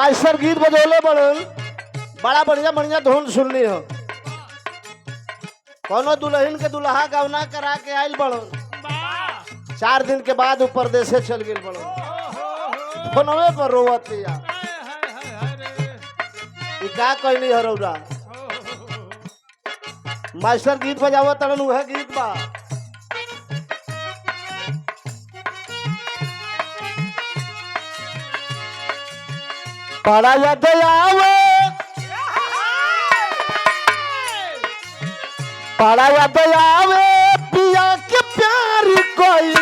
Master गीत बजौले बड़न, बड़ा बढ़िया बढ़िया धुन सुननी हो। कोनो दुल्हन के दुल्हा गवना करा के आयल बड़न, 4 दिन के बाद ऊपर देशे चल गए बड़न, फोनवे पर रोवतिया का कहनी हरौरा। मास्टर गीत बजावत तड़न उहे गीत बा। बड़ा याद आवे, बड़ा याद आवे पिया के प्यार कोई,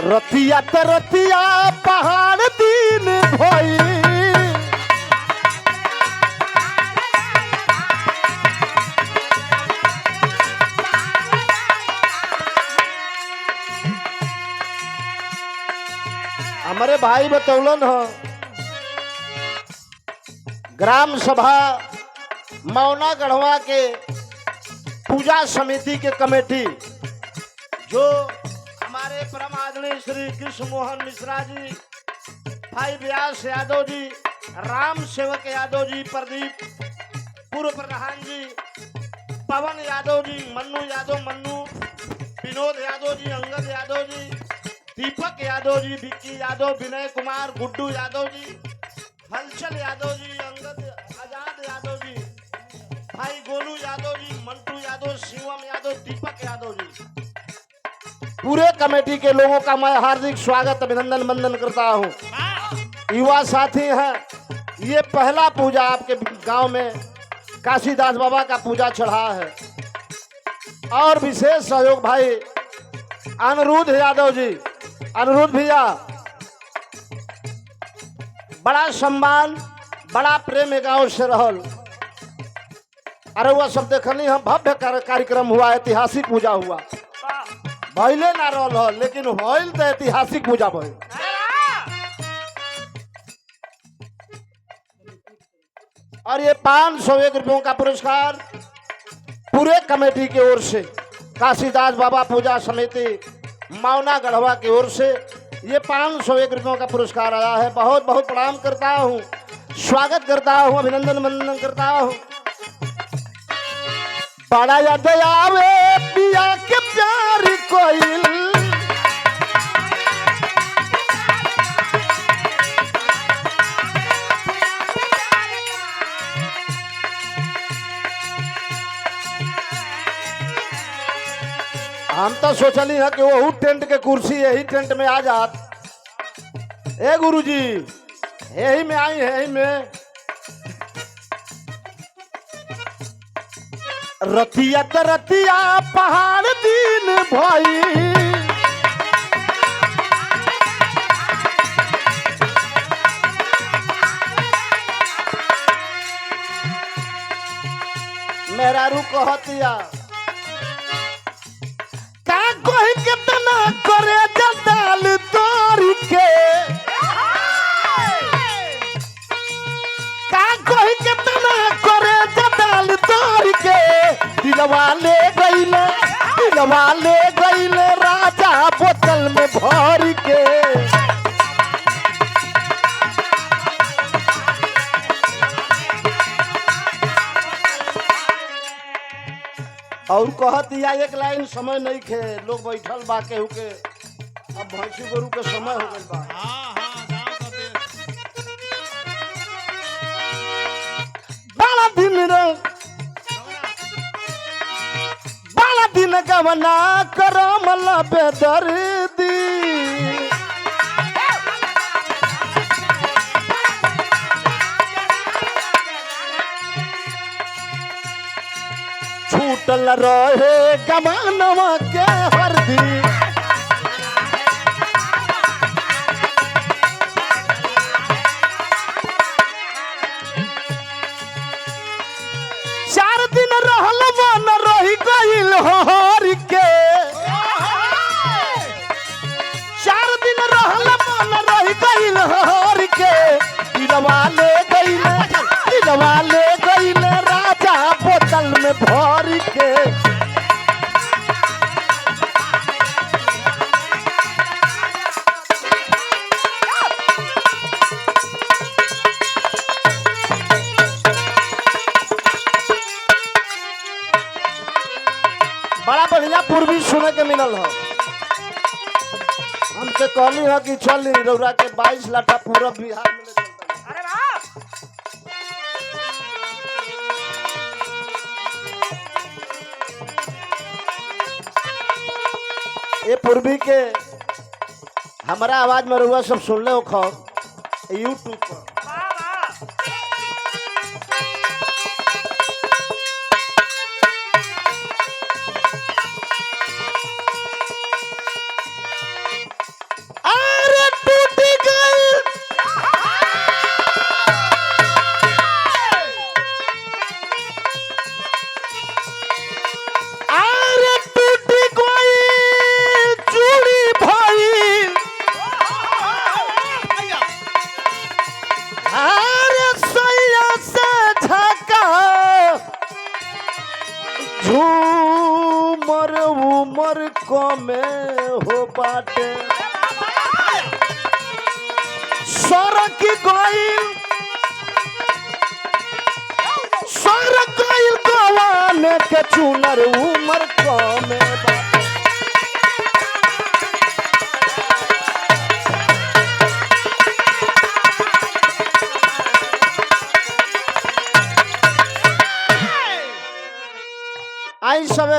रतिया त रतिया पहाड़ दिन भई, हमारे भाई बतौलन हो ग्राम सभा मौना गढ़वा के पूजा समिति के कमेटी जो हमारे परम आदरणीय श्री कृष्ण मोहन मिश्रा जी, भाई व्यास यादव जी, राम सेवक यादव जी, प्रदीप पूर्व प्रधान जी, पवन यादव जी, मन्नू यादव मन्नू, विनोद यादव जी, अंगद यादव जी, दीपक यादव जी, विक्की यादव, विनय कुमार, गुड्डू यादव जी, हलचल यादव जी, अंगद आजाद यादव जी, भाई गोलू यादव जी, मंटू यादव, शिवम यादव, दीपक यादव जी, पूरे कमेटी के लोगों का मैं हार्दिक स्वागत अभिनंदन वंदन करता हूँ। युवा साथी हैं, ये पहला पूजा आपके गांव में काशीदास बाबा का पूजा चढ़ा है और विशेष सहयोग भाई अनिरुद्ध यादव जी, अनिरुद्ध भैया, बड़ा सम्मान बड़ा प्रेम गांव से रहल। अरे वह सब देखनी हम भव्य कार्यक्रम हुआ, ऐतिहासिक पूजा हुआ, भइले ना रहल हो लेकिन भइल तो ऐतिहासिक पूजा भइल। और ये 501 रुपयों का पुरस्कार पूरे कमेटी की ओर से काशीदास बाबा पूजा समिति मौना गढ़वा की ओर से ये 501 रुपयों का पुरस्कार आया है। बहुत बहुत प्रणाम करता हूँ, स्वागत करता हूँ, अभिनंदन वंदन करता हूँ। बड़ा याद आवे पिया के प्यार कोई, हम तो सोचली है कि वो टेंट के कुर्सी यही टेंट में आ जात। ए गुरुजी यही में आई, यही में रतिया त रतिया पहाड़ दिन भई, मेरा रू कहतिया का कोई कितना करे जदाल तोरी के, का कोई कितना करे जदाल तोरी के, दिलवा ले गईले राजा बोतल में भर के। और कहत या एक लाइन समय नहीं खे, लोग बैठल बा केहू के, अब भैंसी गोरू के समय हो गइल बा। बड़ा दिन गवना करो मला बेदर्दी, छूटल रहे गमानवा के हरदी, हर के 4 दिन रहल मन रह गइल हर के, दिलवा ले मिलल हो। हमके कहली हो कि चल रौरा के 22 लाठा पूरा बिहार में ले चलता। अरे वाह ये पूर्वी के हमारा आवाज में रउआ सब सुन ले हो यूट्यूब पर। वाह वाह अरे टूट गई अरे टूट गई चूड़ी भाई अरे सैया से झका झूमर उमर कमे हो बाटे सरक गइल गवान के चुनर उमर कमे बाटे। आई सबे